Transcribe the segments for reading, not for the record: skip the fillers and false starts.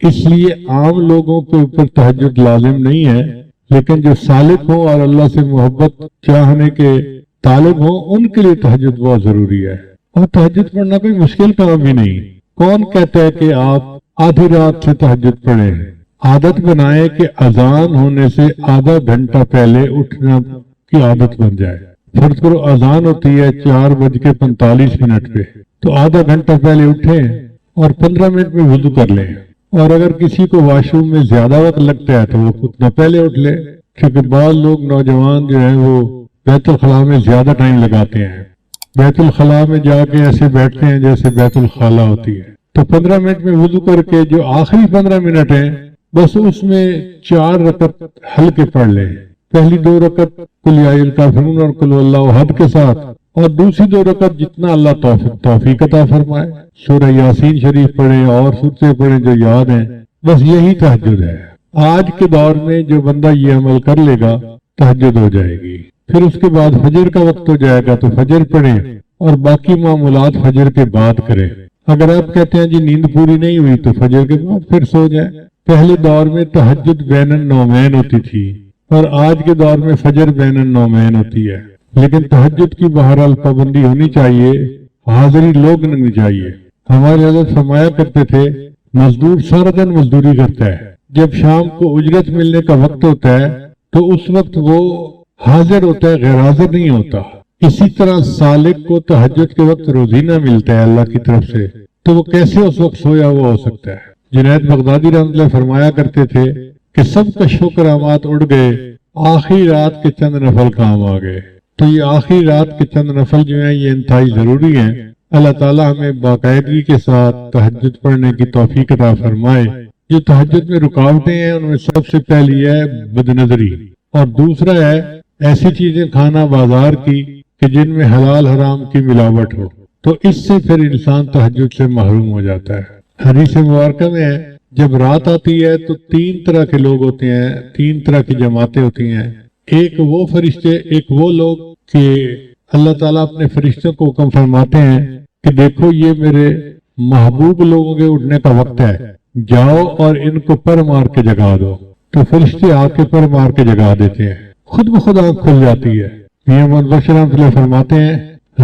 اس لیے عام لوگوں کے اوپر تہجد لازم نہیں ہے، لیکن جو سالک ہوں اور اللہ سے محبت چاہنے کے طالب ہوں ان کے لیے تہجد بہت ضروری ہے۔ اور تہجد پڑھنا کوئی مشکل کام بھی نہیں۔ کون کہتا ہے کہ آپ آدھی رات سے تہجد پڑھیں؟ عادت بنائیں کہ اذان ہونے سے آدھا گھنٹہ پہلے اٹھنا کی عادت بن جائے۔ فرض کرو اذان ہوتی ہے 4:45 پہ، تو آدھا گھنٹہ پہلے اٹھیں اور 15 منٹ میں وضو کر لیں۔ اور اگر کسی کو واش روم میں زیادہ وقت لگتا ہے تو وہ اتنا پہلے اٹھ لے، کیونکہ بعض لوگ نوجوان جو ہیں وہ بیت الخلاء میں زیادہ ٹائم لگاتے ہیں، بیت الخلاء میں جا کے ایسے بیٹھتے ہیں جیسے بیت الخلا ہوتی ہے۔ تو 15 منٹ میں وضو کر کے جو آخری 15 منٹ ہیں بس اس میں 4 رکعت ہلکے پڑھ لیں۔ پہلی 2 رکعت قل یا ایھا الکافرون اور قل اللہ احد کے ساتھ، اور دوسری 2 رکعت جتنا اللہ توفیق عطا فرمائے، سورہ یاسین شریف پڑھیں اور سورتیں پڑھیں جو یاد ہیں۔ بس یہی تہجد ہے۔ آج کے دور میں جو بندہ یہ عمل کر لے گا تہجد ہو جائے گی۔ پھر اس کے بعد فجر کا وقت ہو جائے گا تو فجر پڑھیں اور باقی معمولات فجر کے بعد کریں۔ اگر آپ کہتے ہیں جی نیند پوری نہیں ہوئی تو فجر کے بعد پھر سو جائیں۔ پہلے دور میں تہجد بین النومین ہوتی تھی اور آج کے دور میں فجر بین النومین ہوتی ہے، لیکن تہجد کی بہرحال پابندی ہونی چاہیے، حاضری لوگ نہیں چاہیے۔ ہمارے حضرت فرمایا کرتے تھے مزدور سارا دن مزدوری کرتا ہے، جب شام کو اجرت ملنے کا وقت ہوتا ہے تو اس وقت وہ حاضر ہوتا ہے، غیر حاضر نہیں ہوتا۔ اسی طرح سالک کو تہجد کے وقت روزینہ ملتا ہے اللہ کی طرف سے، تو وہ کیسے اس وقت سویا ہوا ہو سکتا ہے؟ جنید بغدادی رحمۃ اللہ فرمایا کرتے تھے کہ سب کا شکرامات اڑ گئے، آخری رات کے چند نفل کام آ گئے۔ تو یہ آخری رات کے چند نفل جو ہیں یہ انتہائی ضروری ہیں۔ اللہ تعالی ہمیں باقاعدگی کے ساتھ تہجد پڑھنے کی توفیق عطا فرمائے۔ جو تہجد میں رکاوٹیں ہیں ان میں سب سے پہلی ہے بدنظری، اور دوسرا ہے ایسی چیزیں کھانا بازار کی کہ جن میں حلال حرام کی ملاوٹ ہو، تو اس سے پھر انسان تہجد سے محروم ہو جاتا ہے۔ حدیث مبارکہ میں ہے جب رات آتی ہے تو 3 طرح کے لوگ ہوتے ہیں، 3 طرح کی جماعتیں ہوتی ہیں۔ ایک وہ فرشتے، ایک وہ لوگ کہ اللہ تعالیٰ اپنے فرشتوں کو حکم فرماتے ہیں کہ دیکھو یہ میرے محبوب لوگوں کے اٹھنے کا وقت ہے، جاؤ اور ان کو پر مار کے جگا دو۔ تو فرشتے آ کے پر مار کے جگا دیتے ہیں، خود بخود آنکھ کھل جاتی ہے۔ میاں محمد بخش رحمۃ اللہ فرماتے ہیں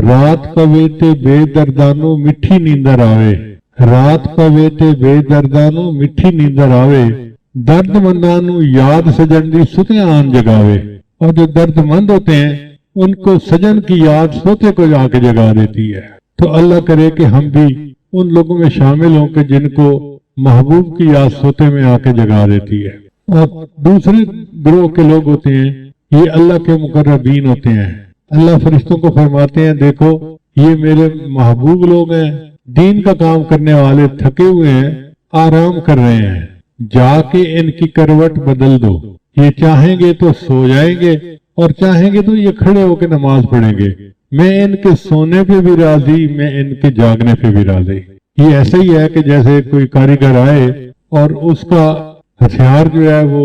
رات پویتے بے دردانو مٹھی نیندر آوے، رات پویتے بے دردانو مٹھی نیندر آوے، درد مندانو یاد سجن دی ستے آن جگاوے۔ اور جو درد مند ہوتے ہیں ان کو سجن کی یاد سوتے کو جا کے جگا دیتی ہے۔ تو اللہ کرے کہ ہم بھی ان لوگوں میں شامل ہوں کہ جن کو محبوب کی یاد سوتے میں آ کے جگا دیتی ہے۔ اور دوسرے گروہ کے لوگ ہوتے ہیں یہ اللہ کے مقربین ہوتے ہیں۔ اللہ فرشتوں کو فرماتے ہیں دیکھو یہ میرے محبوب لوگ ہیں، دین کا کام کرنے والے، تھکے ہوئے ہیں، آرام کر رہے ہیں، جا کے ان کی کروٹ بدل دو۔ یہ چاہیں گے تو سو جائیں گے اور چاہیں گے تو یہ کھڑے ہو کے نماز پڑھیں گے۔ میں ان کے سونے پہ بھی راضی، میں ان کے جاگنے پہ بھی راضی۔ یہ ایسا ہی ہے کہ جیسے کوئی کاریگر آئے اور اس کا ہتھیار جو ہے وہ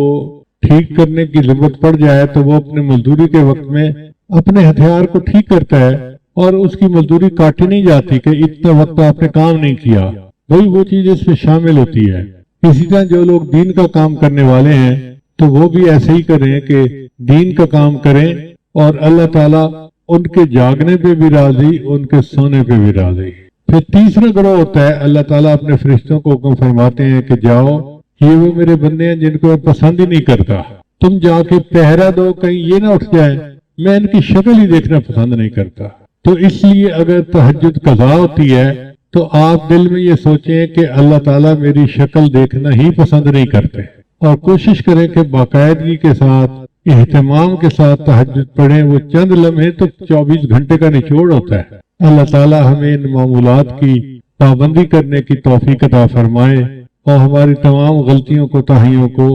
ٹھیک کرنے کی ضرورت پڑ جائے تو وہ اپنے مزدوری کے وقت میں اپنے ہتھیار کو ٹھیک کرتا ہے اور اس کی مزدوری کاٹی نہیں جاتی کہ اتنا وقت آپ نے کام نہیں کیا، وہی وہ چیز اس میں شامل ہوتی ہے۔ اسی طرح جو لوگ دین کا کام کرنے والے ہیں تو وہ بھی ایسے ہی کریں کہ دین کا کام کریں اور اللہ تعالیٰ ان کے جاگنے پہ بھی راضی، ان کے سونے پہ بھی راضی۔ پھر تیسرا گروہ ہوتا ہے اللہ تعالیٰ اپنے فرشتوں کو حکم فرماتے ہیں کہ جاؤ یہ وہ میرے بندے ہیں جن کو میں پسند ہی نہیں کرتا، تم جا کے پہرا دو کہیں یہ نہ اٹھ جائے، میں ان کی شکل ہی دیکھنا پسند نہیں کرتا۔ تو اس لیے اگر تہجد قضا ہوتی ہے تو آپ دل میں یہ سوچیں کہ اللہ تعالیٰ میری شکل دیکھنا ہی پسند نہیں کرتے، اور کوشش کریں کہ باقاعدگی کے ساتھ اہتمام کے ساتھ تہجد پڑھیں۔ وہ چند لمحے تو 24 گھنٹے کا نچوڑ ہوتا ہے۔ اللہ تعالیٰ ہمیں ان معمولات کی پابندی کرنے کی توفیق عطا فرمائے اور ہماری تمام غلطیوں کو تاہیوں کو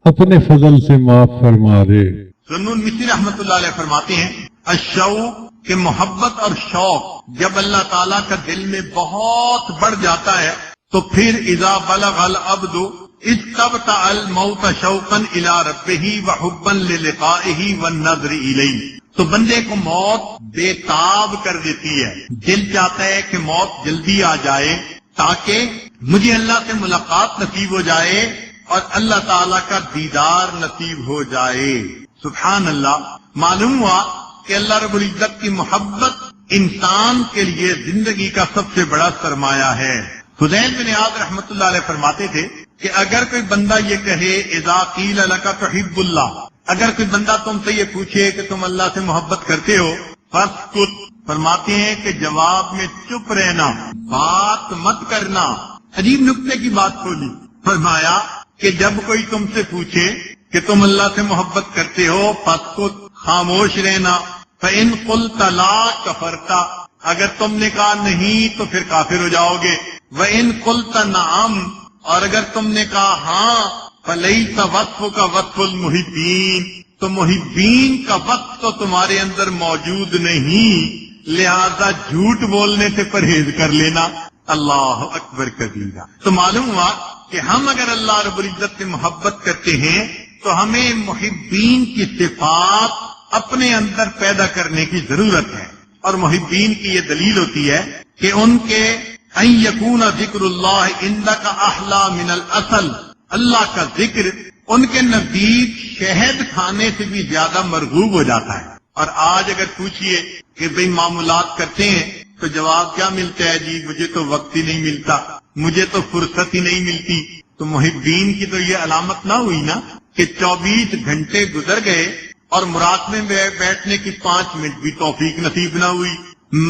اپنے فضل سے معاف فرما دے۔ ذوالنون مصری رحمۃ اللہ علیہ فرماتے ہیں الشوق کہ محبت اور شوق جب اللہ تعالیٰ کا دل میں بہت بڑھ جاتا ہے تو پھر اذا بلغ العبد استبطأ الموت شوقا الى ربه وحبا للقائه والنظر الیہ، تو بندے کو موت بے تاب کر دیتی ہے، دل چاہتا ہے کہ موت جلدی آ جائے تاکہ مجھے اللہ سے ملاقات نصیب ہو جائے اور اللہ تعالیٰ کا دیدار نصیب ہو جائے۔ سبحان اللہ۔ معلوم ہوا کہ اللہ رب العزت کی محبت انسان کے لیے زندگی کا سب سے بڑا سرمایہ ہے۔ فضیل بن عیاض رحمۃ اللہ علیہ فرماتے تھے کہ اگر کوئی بندہ یہ کہے اذا قیل لک تحب اللہ، اگر کوئی بندہ تم سے یہ پوچھے کہ تم اللہ سے محبت کرتے ہو، فاسکت، فرماتے ہیں کہ جواب میں چپ رہنا، بات مت کرنا۔ عجیب نکتے کی بات کھولی، فرمایا کہ جب کوئی تم سے پوچھے کہ تم اللہ سے محبت کرتے ہو، فاسکت، خاموش رہنا۔ فإن قلت لا کفرت، اگر تم نے کہا نہیں تو پھر کافر ہو جاؤ گے۔ وإن قلت نعم، اور اگر تم نے کہا ہاں، فلیس وصفک وصف المحبین، تو محبین کا وصف تو تمہارے اندر موجود نہیں، لہذا جھوٹ بولنے سے پرہیز کر لینا۔ اللہ اکبر کبیرہ۔ تو معلوم ہوا کہ ہم اگر اللہ رب العزت سے محبت کرتے ہیں تو ہمیں محبین کی صفات اپنے اندر پیدا کرنے کی ضرورت ہے، اور محبین کی یہ دلیل ہوتی ہے کہ ان کے ان یکون ذکر اللہ عندک احلی من العسل، اللہ کا ذکر ان کے نزدیک شہد کھانے سے بھی زیادہ مرغوب ہو جاتا ہے۔ اور آج اگر پوچھئے کہ بھئی معمولات کرتے ہیں تو جواب کیا ملتا ہے؟ جی مجھے تو وقت ہی نہیں ملتا، مجھے تو فرصت ہی نہیں ملتی۔ تو محبین کی تو یہ علامت نہ ہوئی نا کہ 24 گھنٹے گزر گئے اور مراقبے میں بیٹھنے کی 5 منٹ بھی توفیق نصیب نہ ہوئی،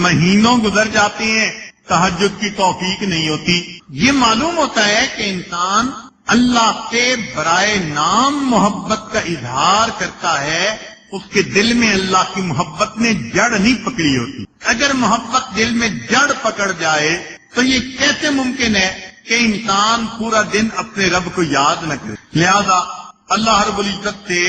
مہینوں گزر جاتے ہیں، تہجد کی توفیق نہیں ہوتی۔ یہ معلوم ہوتا ہے کہ انسان اللہ سے برائے نام محبت کا اظہار کرتا ہے، اس کے دل میں اللہ کی محبت نے جڑ نہیں پکڑی ہوتی۔ اگر محبت دل میں جڑ پکڑ جائے تو یہ کیسے ممکن ہے کہ انسان پورا دن اپنے رب کو یاد نہ کرے؟ لہذا اللہ رب العزت سے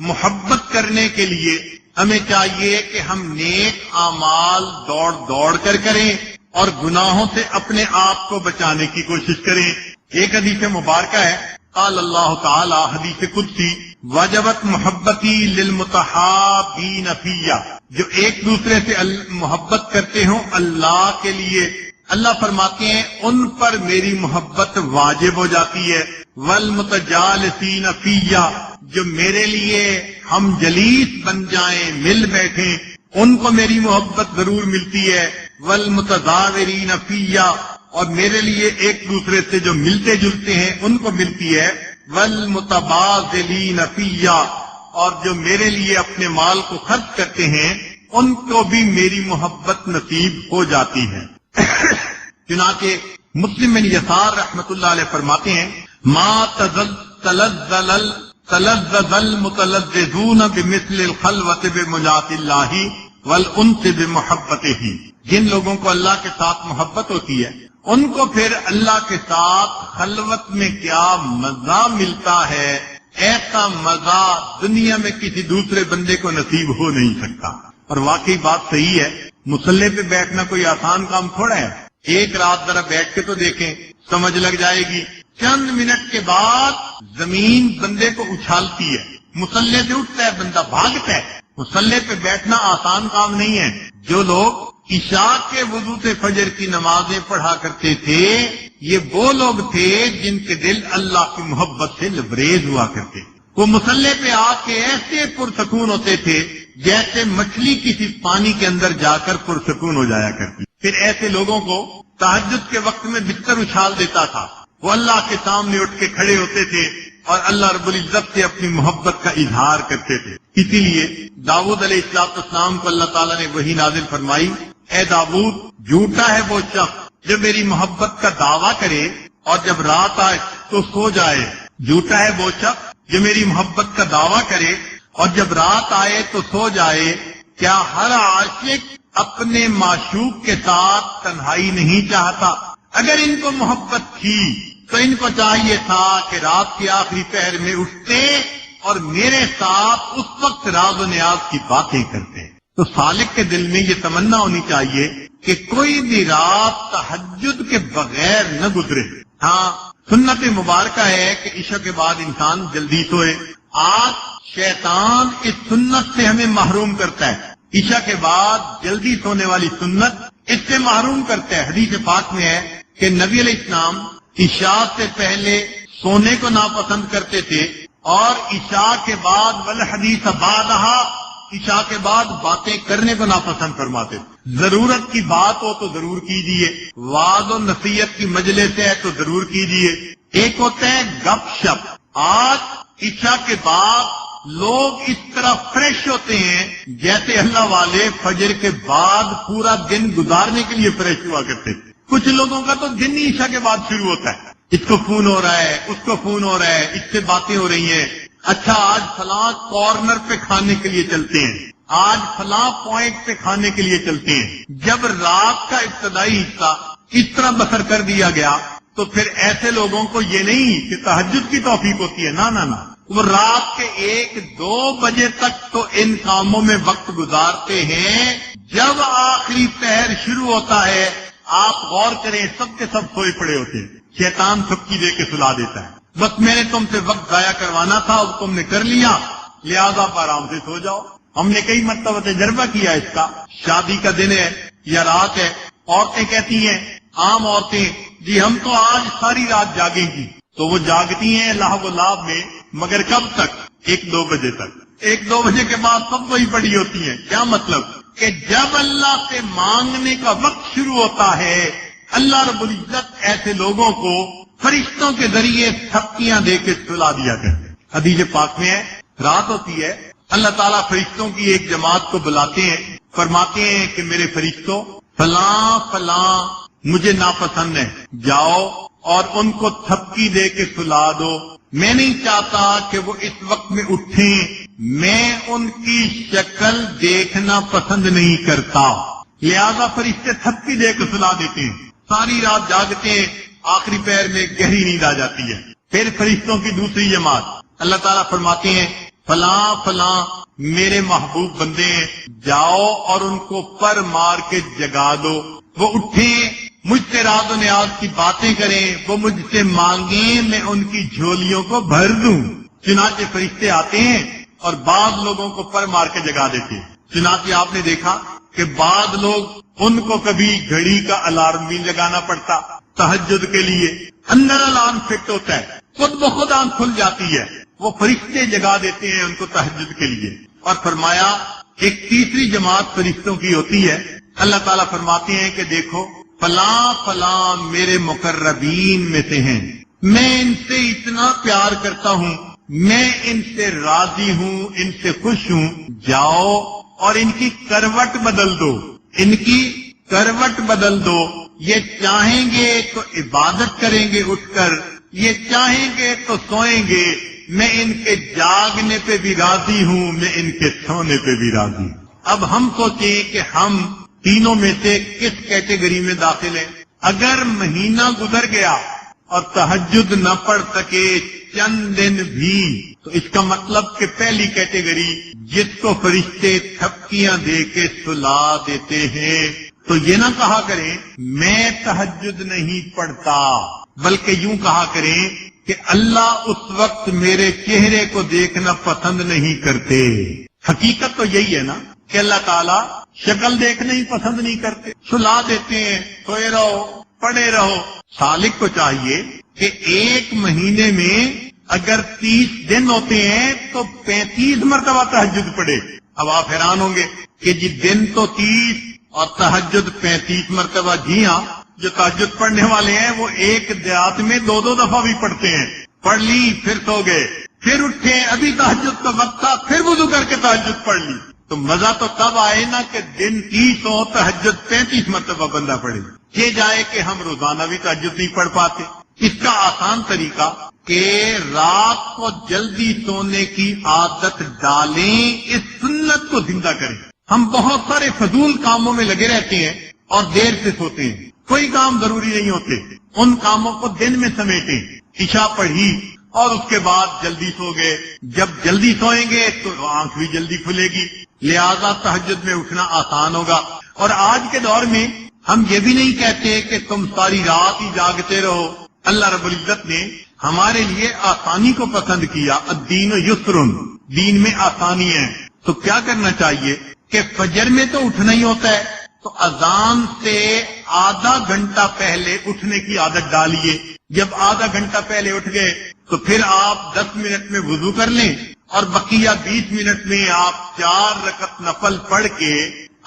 محبت کرنے کے لیے ہمیں چاہیے کہ ہم نیک اعمال دوڑ دوڑ کر کریں اور گناہوں سے اپنے آپ کو بچانے کی کوشش کریں۔ ایک حدیث مبارکہ ہے، قال اللہ تعالی، حدیث قدسی، وجبت محبتی للمتحابین فیہ، جو ایک دوسرے سے محبت کرتے ہوں اللہ کے لیے، اللہ فرماتے ہیں ان پر میری محبت واجب ہو جاتی ہے۔ والمتجالسین فیہ، جو میرے لیے ہم جلیس بن جائیں، مل بیٹھیں، ان کو میری محبت ضرور ملتی ہے۔ والمتزاورین فیہ، اور میرے لیے ایک دوسرے سے جو ملتے جلتے ہیں ان کو ملتی ہے۔ والمتبادلین فیہ، اور جو میرے لیے اپنے مال کو خرچ کرتے ہیں ان کو بھی میری محبت نصیب ہو جاتی ہے۔ چنانچہ مسلم بن یسار رحمۃ اللہ علیہ فرماتے ہیں، ما تلذذ المتلذذون بمثل الخلوۃ بملاۃ اللہ والانس بمحبتہ، جن لوگوں کو اللہ کے ساتھ محبت ہوتی ہے ان کو پھر اللہ کے ساتھ خلوت میں کیا مزہ ملتا ہے، ایسا مزہ دنیا میں کسی دوسرے بندے کو نصیب ہو نہیں سکتا۔ اور واقعی بات صحیح ہے، مصلی پہ بیٹھنا کوئی آسان کام تھوڑا ہے۔ ایک رات ذرا بیٹھ کے تو دیکھیں، سمجھ لگ جائے گی۔ چند منٹ کے بعد زمین بندے کو اچھالتی ہے، مصلی سے اٹھتا ہے بندہ، بھاگتا ہے۔ مصلی پہ بیٹھنا آسان کام نہیں ہے۔ جو لوگ عشاء کے وضو سے فجر کی نمازیں پڑھا کرتے تھے، یہ وہ لوگ تھے جن کے دل اللہ کی محبت سے لبریز ہوا کرتے۔ وہ مصلی پہ آ کے ایسے پرسکون ہوتے تھے جیسے مچھلی کسی پانی کے اندر جا کر پرسکون ہو جایا کرتی۔ پھر ایسے لوگوں کو تہجد کے وقت میں بستر اچھال دیتا تھا، وہ اللہ کے سامنے اٹھ کے کھڑے ہوتے تھے اور اللہ رب العزت سے اپنی محبت کا اظہار کرتے تھے۔ اسی لیے داؤد علیہ السلام کو اللہ تعالیٰ نے وحی نازل فرمائی، اے داؤد، جھوٹا ہے وہ شخص جو میری محبت کا دعویٰ کرے اور جب رات آئے تو سو جائے۔ جھوٹا ہے وہ شخص جو میری محبت کا دعویٰ کرے اور جب رات آئے تو سو جائے۔ کیا ہر عاشق اپنے معشوق کے ساتھ تنہائی نہیں چاہتا؟ اگر ان کو محبت تھی تو ان کو چاہیے تھا کہ رات کے آخری پہر میں اٹھتے اور میرے ساتھ اس وقت راز و نیاز کی باتیں کرتے۔ تو سالک کے دل میں یہ تمنا ہونی چاہیے کہ کوئی بھی رات تہجد کے بغیر نہ گزرے۔ ہاں، سنت مبارکہ ہے کہ عشاء کے بعد انسان جلدی سوئے۔ آج شیطان اس سنت سے ہمیں محروم کرتا ہے۔ عشاء کے بعد جلدی سونے والی سنت اس سے محروم کرتا ہے۔ حدیث پاک میں ہے کہ نبی علیہ السلام عشاء سے پہلے سونے کو ناپسند کرتے تھے اور عشاء کے بعد والحدیث بعدہا عشاء کے بعد باتیں کرنے کو ناپسند فرماتے تھے۔ ضرورت کی بات ہو تو ضرور کیجیے، وعظ و نصیحت کی مجلس ہے تو ضرور کیجیے۔ ایک ہوتا ہے گپ شپ۔ آج عشاء کے بعد لوگ اس طرح فریش ہوتے ہیں جیسے اللہ والے فجر کے بعد پورا دن گزارنے کے لیے فریش ہوا کرتے تھے۔ کچھ لوگوں کا تو دن ہی عشاء کے بعد شروع ہوتا ہے، اس کو فون ہو رہا ہے، اس کو فون ہو رہا ہے، اس سے باتیں ہو رہی ہیں، اچھا آج فلاں کارنر پہ کھانے کے لیے چلتے ہیں، آج فلاں پوائنٹ پہ کھانے کے لیے چلتے ہیں۔ جب رات کا ابتدائی حصہ اس طرح بسر کر دیا گیا تو پھر ایسے لوگوں کو یہ نہیں کہ تہجد کی توفیق ہوتی ہے، نہ وہ رات کے 1-2 بجے تک تو ان کاموں میں وقت گزارتے ہیں۔ جب آخری پہر شروع ہوتا ہے آپ غور کریں سب کے سب سوئے پڑے ہوتے ہیں، شیطان تھپکی دے کے سلا دیتا ہے، بس میں نے تم سے وقت ضائع کروانا تھا اب تم نے کر لیا، لہذا آرام سے سو جاؤ۔ ہم نے کئی مرتبہ تجربہ کیا اس کا، شادی کا دن ہے یا رات ہے، عورتیں کہتی ہیں، عام عورتیں، جی ہم تو آج ساری رات جاگیں گی، تو وہ جاگتی ہیں لہو و لعب میں، مگر کب تک؟ 1-2 بجے تک۔ 1-2 بجے کے بعد سب وہی پڑی ہوتی ہیں۔ کیا مطلب؟ کہ جب اللہ سے مانگنے کا وقت شروع ہوتا ہے اللہ رب العزت ایسے لوگوں کو فرشتوں کے ذریعے تھپکیاں دے کے سلا دیا کرتے ہیں۔ حدیث پاک میں ہے، رات ہوتی ہے، اللہ تعالیٰ فرشتوں کی ایک جماعت کو بلاتے ہیں، فرماتے ہیں کہ میرے فرشتوں فلاں فلاں مجھے ناپسند ہے، جاؤ اور ان کو تھپکی دے کے سلا دو، میں نہیں چاہتا کہ وہ اس وقت میں اٹھیں، میں ان کی شکل دیکھنا پسند نہیں کرتا، لہذا فرشتے تھپکی دے کے سلا دیتے ہیں۔ ساری رات جاگتے ہیں، آخری پہر میں گہری نیند آ جاتی ہے۔ پھر فرشتوں کی دوسری جماعت، اللہ تعالیٰ فرماتے ہیں فلاں فلاں میرے محبوب بندے ہیں، جاؤ اور ان کو پر مار کے جگا دو، وہ اٹھیں، مجھ سے راز و نیاز کی باتیں کریں، وہ مجھ سے مانگیں، میں ان کی جھولیوں کو بھر دوں۔ چنانچہ فرشتے آتے ہیں اور بعض لوگوں کو پر مار کے جگا دیتے ہیں۔ چنانچہ آپ نے دیکھا کہ بعض لوگ ان کو کبھی گھڑی کا الارم بھی لگانا پڑتا تہجد کے لیے، اندر الارم فٹ ہوتا ہے، خود بخود آنکھ کھل جاتی ہے، وہ فرشتے جگا دیتے ہیں ان کو تہجد کے لیے۔ اور فرمایا ایک تیسری جماعت فرشتوں کی ہوتی ہے، اللہ تعالیٰ فرماتے ہیں کہ دیکھو فلاں فلاں میرے مقربین میں سے ہیں، میں ان سے اتنا پیار کرتا ہوں، میں ان سے راضی ہوں، ان سے خوش ہوں، جاؤ اور ان کی کروٹ بدل دو، ان کی کروٹ بدل دو، یہ چاہیں گے تو عبادت کریں گے اٹھ کر، یہ چاہیں گے تو سوئیں گے، میں ان کے جاگنے پہ بھی راضی ہوں، میں ان کے سونے پہ بھی راضی ہوں۔ اب ہم سوچیں کہ ہم تینوں میں سے کس کیٹیگری میں داخل ہیں؟ اگر مہینہ گزر گیا اور تہجد نہ پڑھ سکے چند دن بھی، تو اس کا مطلب کہ پہلی کیٹیگری جس کو فرشتے تھپکیاں دے کے سلا دیتے ہیں، تو یہ نہ کہا کریں میں تہجد نہیں پڑھتا، بلکہ یوں کہا کریں کہ اللہ اس وقت میرے چہرے کو دیکھنا پسند نہیں کرتے۔ حقیقت تو یہی ہے نا کہ اللہ تعالیٰ شکل دیکھنا ہی پسند نہیں کرتے، سلا دیتے ہیں، سوئے رہو، پڑے رہو۔ سالک کو چاہیے کہ ایک مہینے میں اگر 30 دن ہوتے ہیں تو 35 مرتبہ تہجد پڑھے۔ اب آپ حیران ہوں گے کہ جی دن تو 30 اور تہجد 35 مرتبہ۔ جی ہاں، جو تہجد پڑھنے والے ہیں وہ ایک دیہات میں 2-2 دفعہ بھی پڑھتے ہیں، پڑھ لی پھر سو گئے، پھر اٹھے ابھی تہجد کا وقت تھا پھر وضو کر کے تہجد پڑھ لی۔ تو مزہ تو تب آئے نا کہ دن 30 ہو تہجد 35 مرتبہ بندہ پڑھے۔ یہ جائے کہ ہم روزانہ بھی تہجد نہیں پڑھ پاتے۔ اس کا آسان طریقہ کہ رات کو جلدی سونے کی عادت ڈالیں، اس سنت کو زندہ کریں۔ ہم بہت سارے فضول کاموں میں لگے رہتے ہیں اور دیر سے سوتے ہیں، کوئی کام ضروری نہیں ہوتے، ان کاموں کو دن میں سمیٹیں۔ عشاء پڑھی اور اس کے بعد جلدی سو گئے، جب جلدی سوئیں گے تو آنکھ بھی جلدی کھلے گی، لہذا تہجد میں اٹھنا آسان ہوگا۔ اور آج کے دور میں ہم یہ بھی نہیں کہتے کہ تم ساری رات ہی جاگتے رہو۔ اللہ رب العزت نے ہمارے لیے آسانی کو پسند کیا، الدین یسرن، دین میں آسانی ہے۔ تو کیا کرنا چاہیے کہ فجر میں تو اٹھنا ہی ہوتا ہے، تو اذان سے آدھا گھنٹہ پہلے اٹھنے کی عادت ڈالیے۔ جب آدھا گھنٹہ پہلے اٹھ گئے تو پھر آپ 10 منٹ میں وضو کر لیں اور بقیہ 20 منٹ میں آپ 4 رکعت نفل پڑھ کے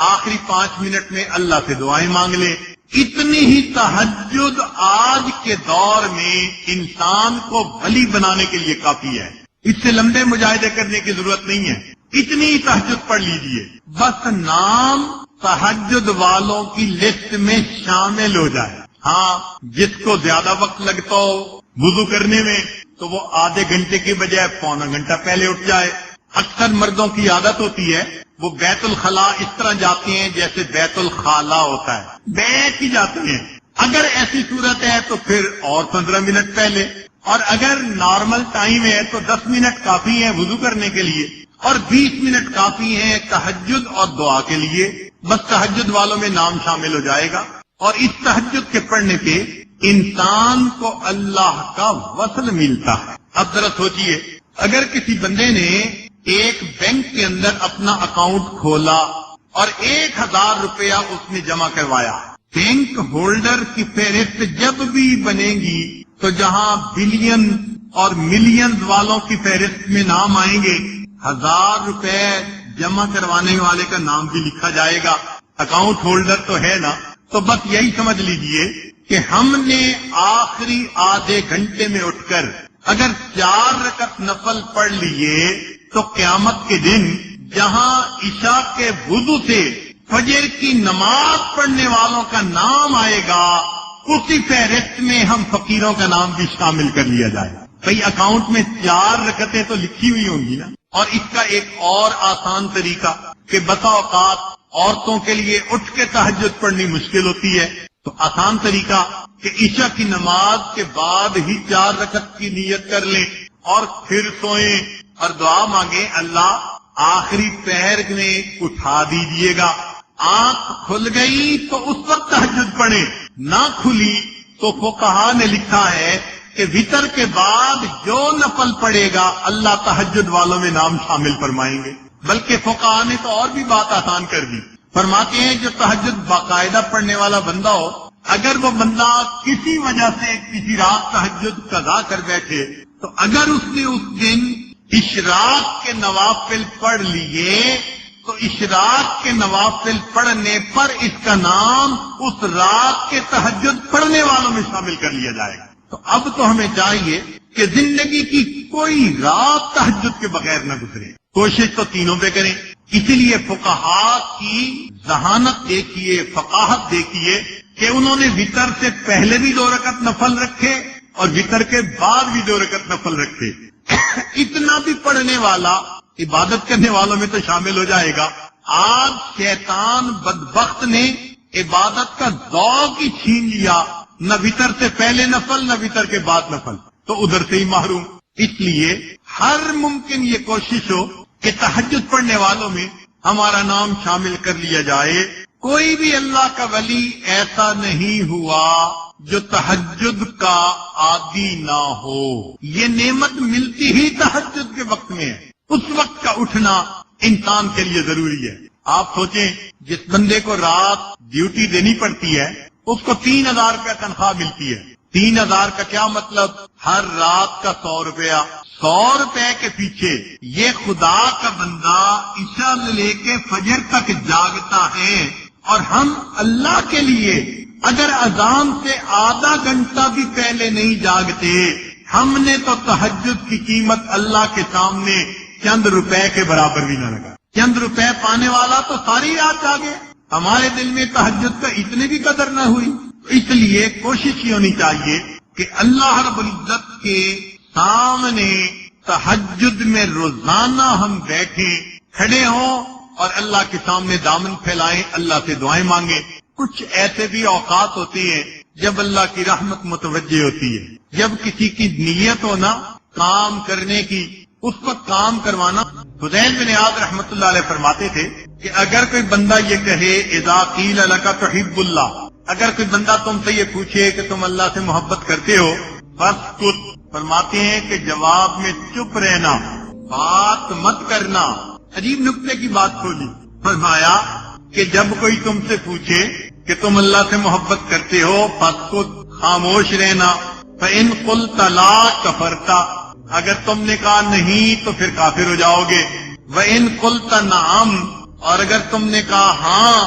آخری 5 منٹ میں اللہ سے دعائیں مانگ لیں. اتنی ہی تہجد آج کے دور میں انسان کو ولی بنانے کے لیے کافی ہے. اس سے لمبے مجاہدے کرنے کی ضرورت نہیں ہے. اتنی ہی تہجد پڑھ لیجئے، بس نام تہجد والوں کی لسٹ میں شامل ہو جائے. ہاں، جس کو زیادہ وقت لگتا ہو وضو کرنے میں تو وہ آدھے گھنٹے کی بجائے پونا گھنٹہ پہلے اٹھ جائے. اکثر مردوں کی عادت ہوتی ہے وہ بیت الخلا اس طرح جاتے ہیں جیسے بیت الخالہ ہوتا ہے، بیٹھ ہی جاتے ہیں. اگر ایسی صورت ہے تو پھر اور 15 منٹ پہلے، اور اگر نارمل ٹائم ہے تو 10 منٹ کافی ہے وضو کرنے کے لیے اور 20 منٹ کافی ہے تہجد اور دعا کے لیے. بس تہجد والوں میں نام شامل ہو جائے گا. اور اس تہجد کے پڑھنے پہ انسان کو اللہ کا وصل ملتا ہے. اب ذرا سوچئے، اگر کسی بندے نے ایک بینک کے اندر اپنا اکاؤنٹ کھولا اور 1000 روپیہ اس نے جمع کروایا، بینک ہولڈر کی فہرست جب بھی بنے گی تو جہاں بلین اور ملین والوں کی فہرست میں نام آئیں گے، 1000 روپے جمع کروانے والے کا نام بھی لکھا جائے گا. اکاؤنٹ ہولڈر تو ہے نا. تو بس یہی سمجھ لیجئے کہ ہم نے آخری آدھے گھنٹے میں اٹھ کر اگر 4 رکعت نفل پڑھ لیے تو قیامت کے دن جہاں عشاء کے وضو سے فجر کی نماز پڑھنے والوں کا نام آئے گا، اسی فہرست میں ہم فقیروں کا نام بھی شامل کر لیا جائے. بھئی اکاؤنٹ میں 4 رکعتیں تو لکھی ہوئی ہوں گی نا. اور اس کا ایک اور آسان طریقہ کہ بسا اوقات عورتوں کے لیے اٹھ کے تہجد پڑھنی مشکل ہوتی ہے، تو آسان طریقہ کہ عشاء کی نماز کے بعد ہی 4 رکعت کی نیت کر لیں اور پھر سوئیں اور دعا مانگیں، اللہ آخری پہر میں اٹھا دیجئے گا. آنکھ کھل گئی تو اس وقت تہجد پڑھیں، نہ کھلی تو فقہا نے لکھا ہے کہ وتر کے بعد جو نفل پڑے گا اللہ تہجد والوں میں نام شامل فرمائیں گے. بلکہ فقہا نے تو اور بھی بات آسان کر دی. فرماتے ہیں جو تہجد باقاعدہ پڑھنے والا بندہ ہو، اگر وہ بندہ کسی وجہ سے کسی رات تہجد قضا کر بیٹھے تو اگر اس نے اس دن اشراق کے نوافل پڑھ لیے تو اشراق کے نوافل پڑھنے پر اس کا نام اس رات کے تہجد پڑھنے والوں میں شامل کر لیا جائے گا. تو اب تو ہمیں چاہیے کہ زندگی کی کوئی رات تہجد کے بغیر نہ گزرے. کوشش تو تینوں پہ کریں. اسی لیے فقہا کی ذہانت دیکھیے، فقاہت دیکھیے کہ انہوں نے وتر سے پہلے بھی 2 رکعت نفل رکھے اور وتر کے بعد بھی 2 رکعت نفل رکھے. اتنا بھی پڑھنے والا عبادت کرنے والوں میں تو شامل ہو جائے گا. آج شیطان بدبخت نے عبادت کا ذوق ہی چھین لیا، نہ وتر سے پہلے نفل نہ وتر کے بعد نفل، تو ادھر سے ہی محروم. اس لیے ہر ممکن یہ کوشش ہو کہ تہجد پڑھنے والوں میں ہمارا نام شامل کر لیا جائے. کوئی بھی اللہ کا ولی ایسا نہیں ہوا جو تہجد کا عادی نہ ہو. یہ نعمت ملتی ہی تہجد کے وقت میں ہے. اس وقت کا اٹھنا انسان کے لیے ضروری ہے. آپ سوچیں، جس بندے کو رات ڈیوٹی دینی پڑتی ہے اس کو 3000 روپے تنخواہ ملتی ہے. 3000 کا کیا مطلب؟ ہر رات کا 100 روپیہ. 100 روپے کے پیچھے یہ خدا کا بندہ عشاء لے کے فجر تک جاگتا ہے، اور ہم اللہ کے لیے اگر اذان سے آدھا گھنٹہ بھی پہلے نہیں جاگتے، ہم نے تو تہجد کی قیمت اللہ کے سامنے چند روپے کے برابر بھی نہ لگا. چند روپے پانے والا تو ساری رات جاگے. ہمارے دل میں تہجد کا اتنی بھی قدر نہ ہوئی. اس لیے کوشش یہ ہونی چاہیے کہ اللہ رب العزت کے سامنے تہجد میں روزانہ ہم بیٹھیں، کھڑے ہوں اور اللہ کے سامنے دامن پھیلائیں، اللہ سے دعائیں مانگیں. کچھ ایسے بھی اوقات ہوتے ہیں جب اللہ کی رحمت متوجہ ہوتی ہے. جب کسی کی نیت ہونا کام کرنے کی، اس وقت کام کروانا. فضیل بن عیاض رحمۃ اللہ علیہ فرماتے تھے کہ اگر کوئی بندہ یہ کہے اذا قیل لک تحب اللہ، اگر کوئی بندہ تم سے یہ پوچھے کہ تم اللہ سے محبت کرتے ہو، فاسکت، فرماتے ہیں کہ جواب میں چپ رہنا، بات مت کرنا. عجیب نکتے کی بات کھولی. فرمایا کہ جب کوئی تم سے پوچھے کہ تم اللہ سے محبت کرتے ہو، فاسکت، خاموش رہنا. فَإِن قُلْتَ لَا كَفَرْتَ، اگر تم نے کہا نہیں تو پھر کافر ہو جاؤ گے. وَإِن قُلْتَ نَعَمْ، اور اگر تم نے کہا ہاں،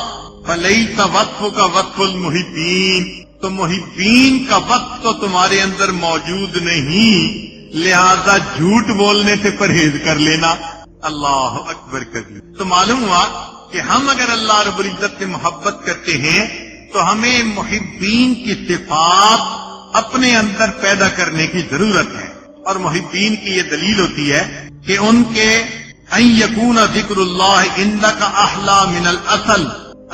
فَلَيْسَ وَصْفُكَ وَصْفُ الْمُحِبِّينَ، تو محبین کا وصف تو تمہارے اندر موجود نہیں، لہذا جھوٹ بولنے سے پرہیز کر لینا. اللہ اکبر کبیر. تو معلوم ہوا کہ ہم اگر اللہ رب العزت سے محبت کرتے ہیں تو ہمیں محبین کی صفات اپنے اندر پیدا کرنے کی ضرورت ہے. اور محبین کی یہ دلیل ہوتی ہے کہ ان کے ان یکون ذکر اللہ عندک احلی من العسل،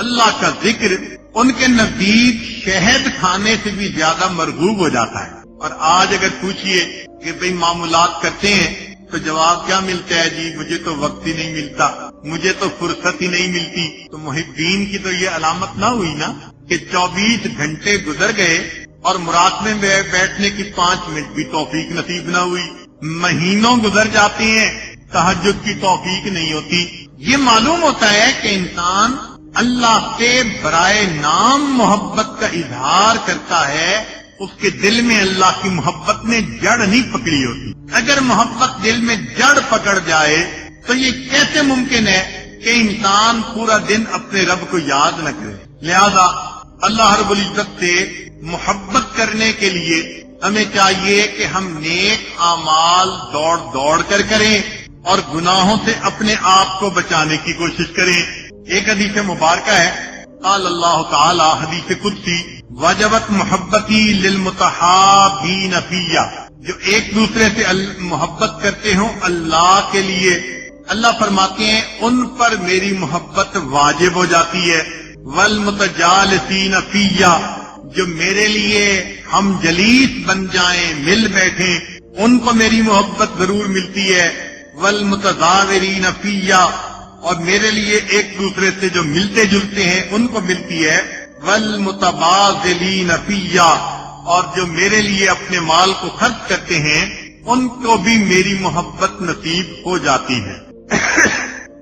اللہ کا ذکر ان کے نزدیک شہد کھانے سے بھی زیادہ مرغوب ہو جاتا ہے. اور آج اگر پوچھئے کہ بھئی معمولات کرتے ہیں تو جواب کیا ملتا ہے؟ جی مجھے تو وقت ہی نہیں ملتا، مجھے تو فرصت ہی نہیں ملتی. تو محبین کی تو یہ علامت نہ ہوئی نا کہ 24 گھنٹے گزر گئے اور مراقبے میں بیٹھنے کی 5 منٹ بھی توفیق نصیب نہ ہوئی. مہینوں گزر جاتے ہیں، تہجد کی توفیق نہیں ہوتی. یہ معلوم ہوتا ہے کہ انسان اللہ سے برائے نام محبت کا اظہار کرتا ہے، اس کے دل میں اللہ کی محبت نے جڑ نہیں پکڑی ہوتی. اگر محبت دل میں جڑ پکڑ جائے تو یہ کیسے ممکن ہے کہ انسان پورا دن اپنے رب کو یاد نہ کرے؟ لہذا اللہ رب العزت سے محبت کرنے کے لیے ہمیں چاہیے کہ ہم نیک اعمال دوڑ دوڑ کر کریں اور گناہوں سے اپنے آپ کو بچانے کی کوشش کریں. ایک حدیث مبارکہ ہے، قال اللہ تعالی، حدیث قدسی، وجبت محبتی للمتحابین فیہ، جو ایک دوسرے سے محبت کرتے ہوں اللہ کے لیے، اللہ فرماتے ہیں ان پر میری محبت واجب ہو جاتی ہے. والمتجالسین فیہ، جو میرے لیے ہم جلیس بن جائیں، مل بیٹھیں، ان کو میری محبت ضرور ملتی ہے. والمتزاورین فیہ، اور میرے لیے ایک دوسرے سے جو ملتے جلتے ہیں ان کو ملتی ہے. والمتبادلین فیہ، اور جو میرے لیے اپنے مال کو خرچ کرتے ہیں ان کو بھی میری محبت نصیب ہو جاتی ہے.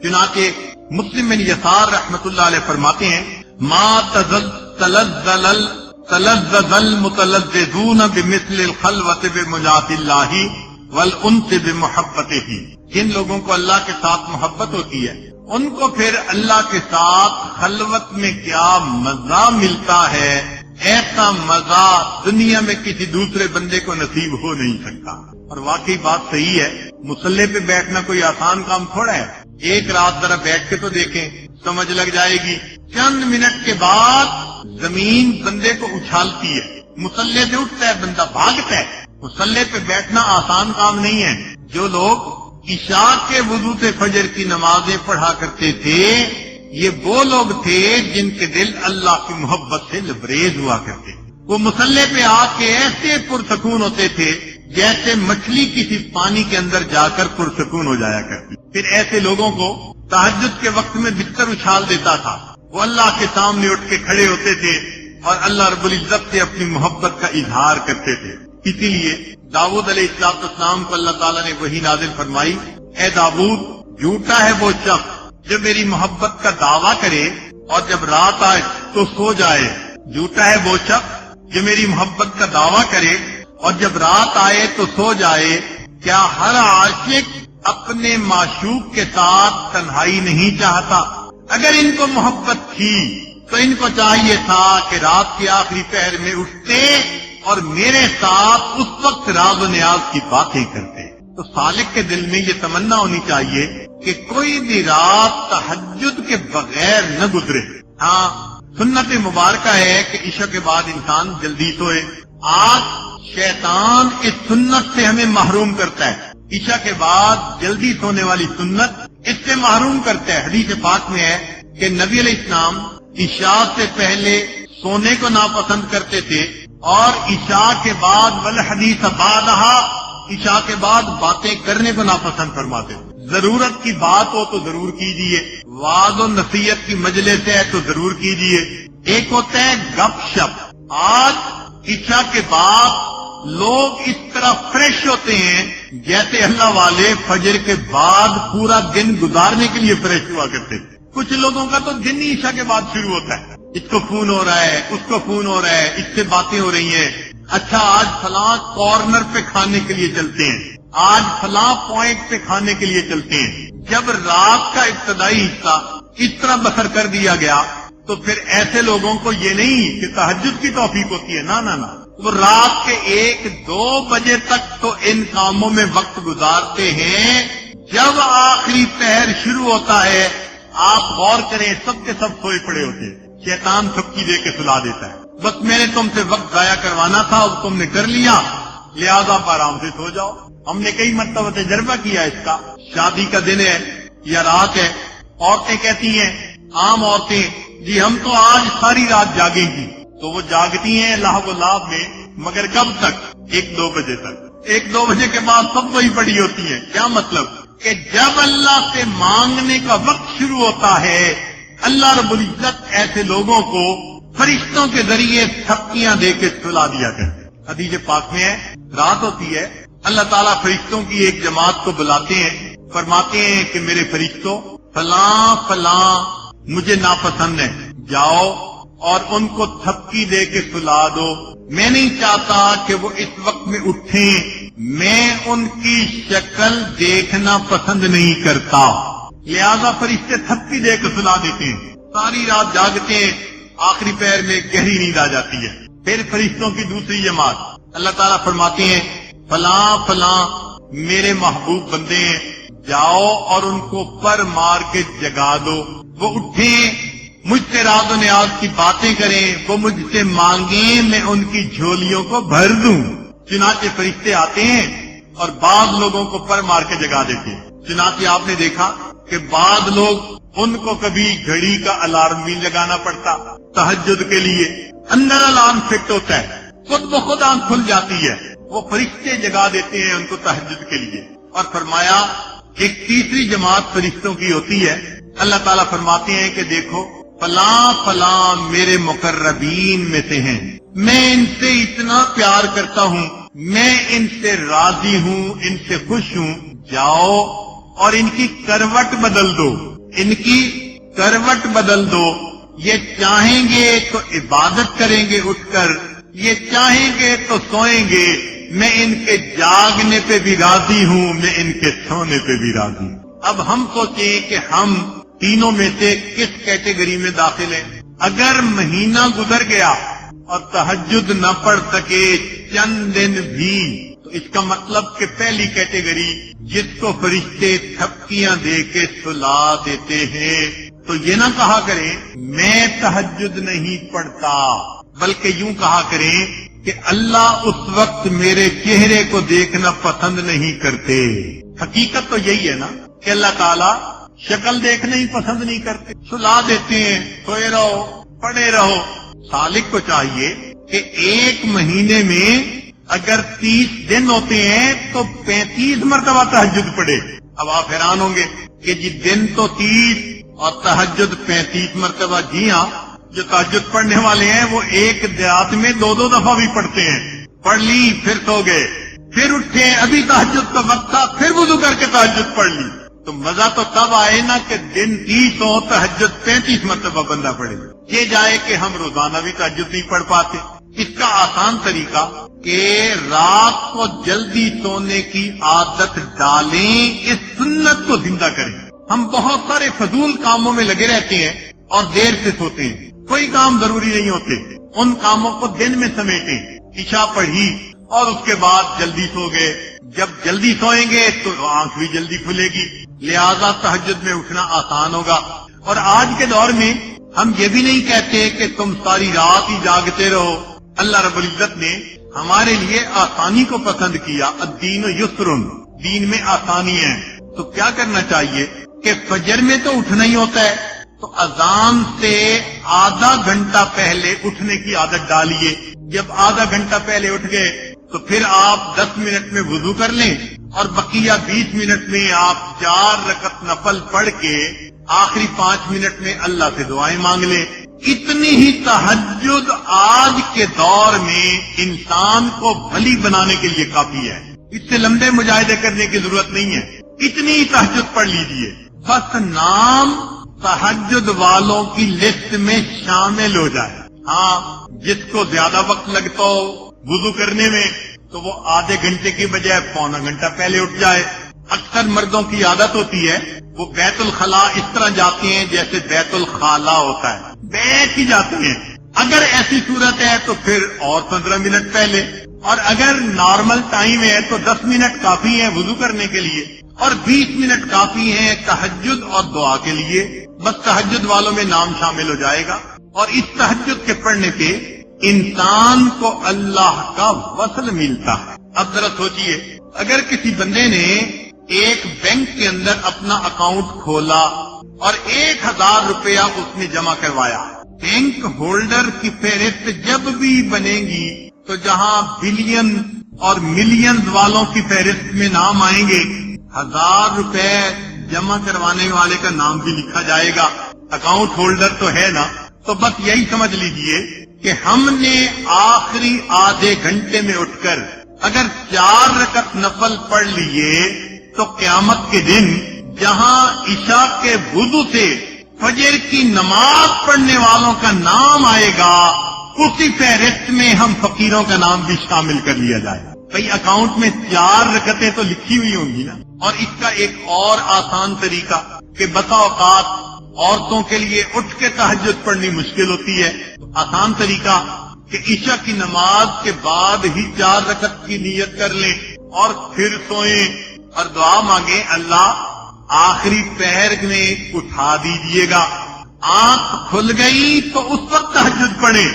چنانچہ مسلم بن یسار رحمت اللہ علیہ فرماتے ہیں، ما تلذذ المتلذذون بمثل الخلوۃ بمجاۃ اللہ والانس بمحبتہ. جن لوگوں کو اللہ کے ساتھ محبت ہوتی ہے ان کو پھر اللہ کے ساتھ خلوت میں کیا مزہ ملتا ہے، ایسا مزہ دنیا میں کسی دوسرے بندے کو نصیب ہو نہیں سکتا. اور واقعی بات صحیح ہے، مصلے پہ بیٹھنا کوئی آسان کام تھوڑا ہے. ایک رات ذرا بیٹھ کے تو دیکھیں، سمجھ لگ جائے گی. چند منٹ کے بعد زمین بندے کو اچھالتی ہے، مصلے سے اٹھتا ہے بندہ، بھاگتا ہے. مصلے پہ بیٹھنا آسان کام نہیں ہے. جو لوگ عشاء کے وضو سے فجر کی نمازیں پڑھا کرتے تھے، یہ وہ لوگ تھے جن کے دل اللہ کی محبت سے لبریز ہوا کرتے. وہ مصلے پہ آ کے ایسے پرسکون ہوتے تھے جیسے مچھلی کسی پانی کے اندر جا کر پرسکون ہو جایا کرتی. پھر ایسے لوگوں کو تہجد کے وقت میں بستر اچھال دیتا تھا، وہ اللہ کے سامنے اٹھ کے کھڑے ہوتے تھے اور اللہ رب العزت سے اپنی محبت کا اظہار کرتے تھے. اسی لیے داؤد علیہ السلام کو اللہ تعالیٰ نے وحی نازل فرمائی، اے داؤد، جھوٹا ہے وہ شخص جو میری محبت کا دعویٰ کرے اور جب رات آئے تو سو جائے. جھوٹا ہے وہ شخص جو میری محبت کا دعویٰ کرے اور جب رات آئے تو سو جائے. کیا ہر عاشق اپنے معشوق کے ساتھ تنہائی نہیں چاہتا؟ اگر ان کو محبت تھی تو ان کو چاہیے تھا کہ رات کے آخری پہر میں اٹھتے اور میرے ساتھ اس وقت راز و نیاز کی باتیں کرتے. تو سالک کے دل میں یہ تمنا ہونی چاہیے کہ کوئی بھی رات تہجد کے بغیر نہ گزرے. ہاں، سنت مبارکہ ہے کہ عشاء کے بعد انسان جلدی سوئے. آج شیطان اس سنت سے ہمیں محروم کرتا ہے. عشاء کے بعد جلدی سونے والی سنت اس سے محروم کرتا ہے. حدیث پاک میں ہے کہ نبی علیہ السلام عشاء سے پہلے سونے کو ناپسند کرتے تھے اور عشاء کے بعد والحدیث بعدہا، عشاء کے بعد باتیں کرنے کو ناپسند فرماتے تھے. ضرورت کی بات ہو تو ضرور کیجیے، وعظ و نصیحت کی مجلس ہے تو ضرور کیجیے. ایک ہوتا ہے گپ شپ. آج عشاء کے بعد لوگ اس طرح فریش ہوتے ہیں جیسے اللہ والے فجر کے بعد پورا دن گزارنے کے لیے فریش ہوا کرتے تھے. کچھ لوگوں کا تو دن ہی عشاء کے بعد شروع ہوتا ہے. اس کو فون ہو رہا ہے، اس کو فون ہو رہا ہے، اس سے باتیں ہو رہی ہیں. اچھا آج فلاں کارنر پہ کھانے کے لیے چلتے ہیں، آج فلاں پوائنٹ پہ کھانے کے لیے چلتے ہیں۔ جب رات کا ابتدائی حصہ اس طرح بسر کر دیا گیا تو پھر ایسے لوگوں کو یہ نہیں کہ تہجد کی توفیق ہوتی ہے، نہ وہ رات کے 1-2 بجے تک تو ان کاموں میں وقت گزارتے ہیں۔ جب آخری پہر شروع ہوتا ہے آپ غور کریں سب کے سب سوئے پڑے ہوتے ہیں، شیطان تھپکی دے کے سلا دیتا ہے، بس میں نے تم سے وقت ضائع کروانا تھا اور تم نے کر لیا، لہذا آپ آرام سے سو جاؤ۔ ہم نے کئی مرتبہ تجربہ کیا اس کا، شادی کا دن ہے یا رات ہے، عورتیں کہتی ہیں، عام عورتیں، جی ہم تو آج ساری رات جاگیں گی، تو وہ جاگتی ہیں لہو و لعب میں، مگر کب تک؟ 1-2 بجے تک۔ 1-2 بجے کے بعد سب وہی پڑی ہوتی ہیں۔ کیا مطلب؟ کہ جب اللہ سے مانگنے کا وقت شروع ہوتا ہے اللہ رب العزت ایسے لوگوں کو فرشتوں کے ذریعے تھپکیاں دے کے سلا دیا کرتے ہیں۔ حدیث پاک میں ہے، رات ہوتی ہے، اللہ تعالیٰ فرشتوں کی ایک جماعت کو بلاتے ہیں، فرماتے ہیں کہ میرے فرشتوں فلاں فلاں مجھے ناپسند ہے، جاؤ اور ان کو تھپکی دے کے سلا دو، میں نہیں چاہتا کہ وہ اس وقت میں اٹھیں، میں ان کی شکل دیکھنا پسند نہیں کرتا، لہذا فرشتے تھپکی دے کے سلا دیتے ہیں۔ ساری رات جاگتے ہیں، آخری پہر میں گہری نیند آ جاتی ہے۔ پھر فرشتوں کی دوسری جماعت، اللہ تعالیٰ فرماتے ہیں فلاں فلاں میرے محبوب بندے ہیں، جاؤ اور ان کو پر مار کے جگا دو، وہ اٹھیں، مجھ سے راز و نیاز کی باتیں کریں، وہ مجھ سے مانگیں، میں ان کی جھولیوں کو بھر دوں۔ چنانچہ فرشتے آتے ہیں اور بعض لوگوں کو پر مار کے جگا دیتے ہیں۔ چنانچہ آپ نے دیکھا کہ بعض لوگ ان کو کبھی گھڑی کا الارم بھی لگانا پڑتا تہجد کے لیے، اندر الارم فٹ ہوتا ہے، خود بخود آنکھ کھل جاتی ہے، وہ فرشتے جگا دیتے ہیں ان کو تہجد کے لیے۔ اور فرمایا ایک تیسری جماعت فرشتوں کی ہوتی ہے، اللہ تعالیٰ فرماتے ہیں کہ دیکھو فلاں فلاں میرے مقربین میں سے ہیں، میں ان سے اتنا پیار کرتا ہوں، میں ان سے راضی ہوں، ان سے خوش ہوں، جاؤ اور ان کی کروٹ بدل دو، ان کی کروٹ بدل دو، یہ چاہیں گے تو عبادت کریں گے اٹھ کر، یہ چاہیں گے تو سوئیں گے، میں ان کے جاگنے پہ بھی راضی ہوں، میں ان کے سونے پہ بھی راضی ہوں۔ اب ہم سوچیں کہ ہم تینوں میں سے کس کیٹیگری میں داخل ہیں؟ اگر مہینہ گزر گیا اور تہجد نہ پڑھ سکے چند دن بھی، تو اس کا مطلب کہ پہلی کیٹیگری جس کو فرشتے تھپکیاں دے کے سلا دیتے ہیں، تو یہ نہ کہا کریں میں تہجد نہیں پڑھتا، بلکہ یوں کہا کریں کہ اللہ اس وقت میرے چہرے کو دیکھنا پسند نہیں کرتے۔ حقیقت تو یہی ہے نا کہ اللہ تعالیٰ شکل دیکھنا ہی پسند نہیں کرتے، سلا دیتے ہیں، سوئے رہو، پڑے رہو۔ سالک کو چاہیے کہ ایک مہینے میں اگر 30 دن ہوتے ہیں تو 35 مرتبہ تہجد پڑھے۔ اب آپ حیران ہوں گے کہ جی دن تو 30 اور تہجد 35 مرتبہ۔ جی ہاں، جو تہجد پڑھنے والے ہیں وہ ایک رات میں 2 دفعہ بھی پڑھتے ہیں، پڑھ لی پھر سو گئے، پھر اٹھے، ابھی تہجد کا وقت تھا، پھر وضو کر کے تہجد پڑھ لی۔ تو مزہ تو تب آئے نا کہ دن 30 ہو، تہجد 35 مرتبہ بندہ پڑھے۔ یہ جائے کہ ہم روزانہ بھی تہجد نہیں پڑھ پاتے۔ اس کا آسان طریقہ کہ رات کو جلدی سونے کی عادت ڈالیں، اس سنت کو زندہ کریں۔ ہم بہت سارے فضول کاموں میں لگے رہتے ہیں اور دیر سے سوتے ہیں، کوئی کام ضروری نہیں ہوتے، ان کاموں کو دن میں سمیٹیں۔ عشاء پڑھی اور اس کے بعد جلدی سو گئے، جب جلدی سوئیں گے تو آنکھ بھی جلدی کھلے گی، لہذا تہجد میں اٹھنا آسان ہوگا۔ اور آج کے دور میں ہم یہ بھی نہیں کہتے کہ تم ساری رات ہی جاگتے رہو۔ اللہ رب العزت نے ہمارے لیے آسانی کو پسند کیا، الدین یسر، دین میں آسانی ہے۔ تو کیا کرنا چاہیے کہ فجر میں تو اٹھنا ہی ہوتا ہے، تو اذان سے آدھا گھنٹہ پہلے اٹھنے کی عادت ڈالیے۔ جب آدھا گھنٹہ پہلے اٹھ گئے تو پھر آپ 10 منٹ میں وضو کر لیں اور بقیہ 20 منٹ میں آپ 4 رکعت نفل پڑھ کے آخری 5 منٹ میں اللہ سے دعائیں مانگ لیں۔ اتنی ہی تہجد آج کے دور میں انسان کو بھلی بنانے کے لیے کافی ہے، اس سے لمبے مجاہدے کرنے کی ضرورت نہیں ہے، اتنی ہی تہجد پڑھ لیجئے، بس نام تہجد والوں کی لسٹ میں شامل ہو جائے۔ ہاں، جس کو زیادہ وقت لگتا ہو وضو کرنے میں تو وہ آدھے گھنٹے کی بجائے پونا گھنٹہ پہلے اٹھ جائے. اکثر مردوں کی عادت ہوتی ہے وہ بیت الخلا اس طرح جاتے ہیں جیسے بیت الخالہ ہوتا ہے, بیٹھ ہی جاتے ہیں. اگر ایسی صورت ہے تو پھر اور 15 منٹ پہلے, اور اگر نارمل ٹائم ہے تو 10 منٹ کافی ہے وضو کرنے کے لیے, اور 20 منٹ کافی ہیں تہجد اور دعا کے لیے. بس تہجد والوں میں نام شامل ہو جائے گا, اور اس تہجد کے پڑھنے پہ انسان کو اللہ کا وصل ملتا ہے. اب ذرا سوچئے, اگر کسی بندے نے ایک بینک کے اندر اپنا اکاؤنٹ کھولا اور 1000 روپیہ اس نے جمع کروایا, بینک ہولڈر کی فہرست جب بھی بنے گی تو جہاں بلین اور ملینز والوں کی فہرست میں نام آئیں گے, 1000 روپے جمع کروانے والے کا نام بھی لکھا جائے گا. اکاؤنٹ ہولڈر تو ہے نا. تو بس یہی سمجھ لیجئے کہ ہم نے آخری آدھے گھنٹے میں اٹھ کر اگر 4 رکعت نفل پڑھ لیے تو قیامت کے دن جہاں عشاء کے وضو سے فجر کی نماز پڑھنے والوں کا نام آئے گا, اسی فہرست میں ہم فقیروں کا نام بھی شامل کر لیا جائے گا. بھئی اکاؤنٹ میں 4 رکعتیں تو لکھی ہوئی ہوں گی نا. اور اس کا ایک اور آسان طریقہ کہ بسا اوقات عورتوں کے لیے اٹھ کے تہجد پڑھنی مشکل ہوتی ہے, تو آسان طریقہ کہ عشاء کی نماز کے بعد ہی 4 رکعت کی نیت کر لیں اور پھر سوئیں اور دعا مانگیں, اللہ آخری پہر میں اٹھا دیجئے گا. آنکھ کھل گئی تو اس وقت تہجد پڑھیں,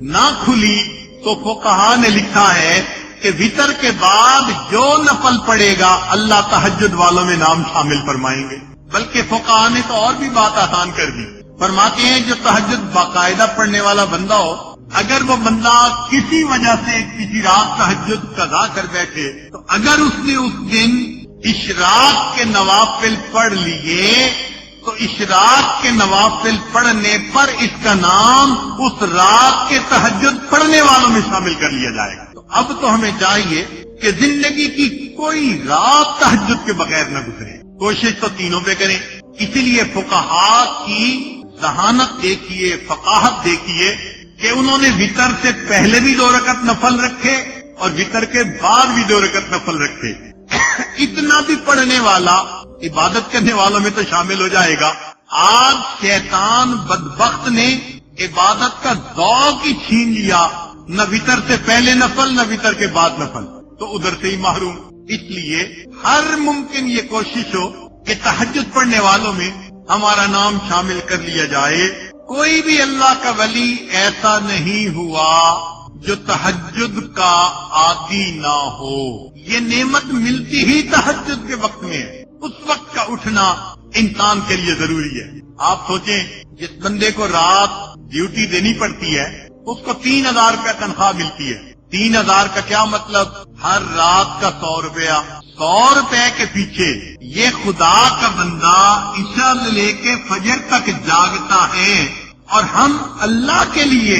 نہ کھلی تو فقہا نے لکھا ہے کہ وتر کے بعد جو نفل پڑے گا اللہ تہجد والوں میں نام شامل فرمائیں گے. بلکہ فقہا نے تو اور بھی بات آسان کر دی. فرماتے ہیں جو تہجد باقاعدہ پڑھنے والا بندہ ہو, اگر وہ بندہ کسی وجہ سے کسی رات تہجد قضا کر بیٹھے تو اگر اس نے اس دن اشراق کے نوافل پڑھ لیے تو اشراق کے نوافل پڑھنے پر اس کا نام اس رات کے تہجد پڑھنے والوں میں شامل کر لیا جائے گا. تو اب تو ہمیں چاہیے کہ زندگی کی کوئی رات تہجد کے بغیر نہ گزرے. کوشش تو تینوں پہ کریں. اسی لیے فقہا کی ذہانت دیکھیے, فقاہت دیکھیے کہ انہوں نے وتر سے پہلے بھی 2 رکعت نفل رکھے اور وتر کے بعد بھی 2 رکعت نفل رکھے. اتنا بھی پڑھنے والا عبادت کرنے والوں میں تو شامل ہو جائے گا. آج شیطان بدبخت نے عبادت کا ذوق ہی چھین لیا, نہ وتر سے پہلے نفل نہ وتر کے بعد نفل, تو ادھر سے ہی محروم. اس لیے ہر ممکن یہ کوشش ہو کہ تہجد پڑھنے والوں میں ہمارا نام شامل کر لیا جائے. کوئی بھی اللہ کا ولی ایسا نہیں ہوا جو تہجد کا عادی نہ ہو. یہ نعمت ملتی ہی تہجد کے وقت میں ہے. اس وقت کا اٹھنا انسان کے لیے ضروری ہے. آپ سوچیں, جس بندے کو رات ڈیوٹی دینی پڑتی ہے اس کو 3000 روپے تنخواہ ملتی ہے. 3000 کا کیا مطلب؟ ہر رات کا 100 روپیہ. 100 روپے کے پیچھے یہ خدا کا بندہ عشاء سے لے کے فجر تک جاگتا ہے, اور ہم اللہ کے لیے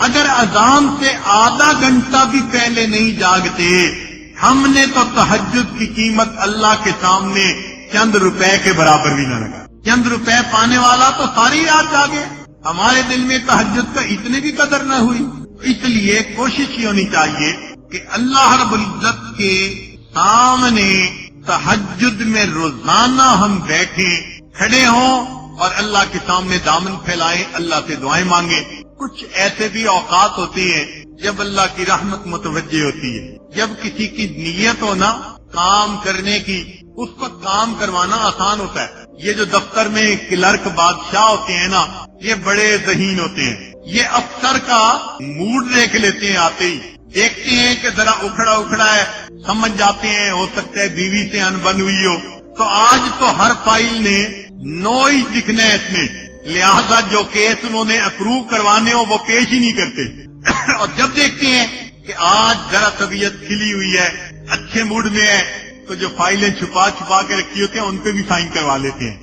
اگر اذان سے آدھا گھنٹہ بھی پہلے نہیں جاگتے, ہم نے تو تہجد کی قیمت اللہ کے سامنے چند روپے کے برابر بھی نہ لگا. چند روپے پانے والا تو ساری رات جاگے, ہمارے دل میں تہجد کا اتنی بھی قدر نہ ہوئی. اس لیے کوشش یہ ہونی چاہیے کہ اللہ رب العزت کے سامنے تہجد میں روزانہ ہم بیٹھیں, کھڑے ہوں اور اللہ کے سامنے دامن پھیلائیں, اللہ سے دعائیں مانگیں. کچھ ایسے بھی اوقات ہوتے ہیں جب اللہ کی رحمت متوجہ ہوتی ہے. جب کسی کی نیت ہو نا کام کرنے کی, اس کو کام کروانا آسان ہوتا ہے. یہ جو دفتر میں کلرک بادشاہ ہوتے ہیں نا, یہ بڑے ذہین ہوتے ہیں. یہ افسر کا موڈ دیکھ لیتے ہیں, آتے ہی دیکھتے ہیں کہ ذرا اکھڑا ہے, سمجھ جاتے ہیں ہو سکتا ہے بیوی سے انبن ہوئی ہو, تو آج تو ہر فائل نے نو ہی دکھنا ہے اس میں, لہذا جو کیس انہوں نے اپروو کروانے ہو وہ پیش ہی نہیں کرتے. اور جب دیکھتے ہیں کہ آج ذرا طبیعت کھلی ہوئی ہے, اچھے موڈ میں ہے, تو جو فائلیں چھپا کے رکھی ہوتی ہیں ان پہ بھی سائن کروا لیتے ہیں.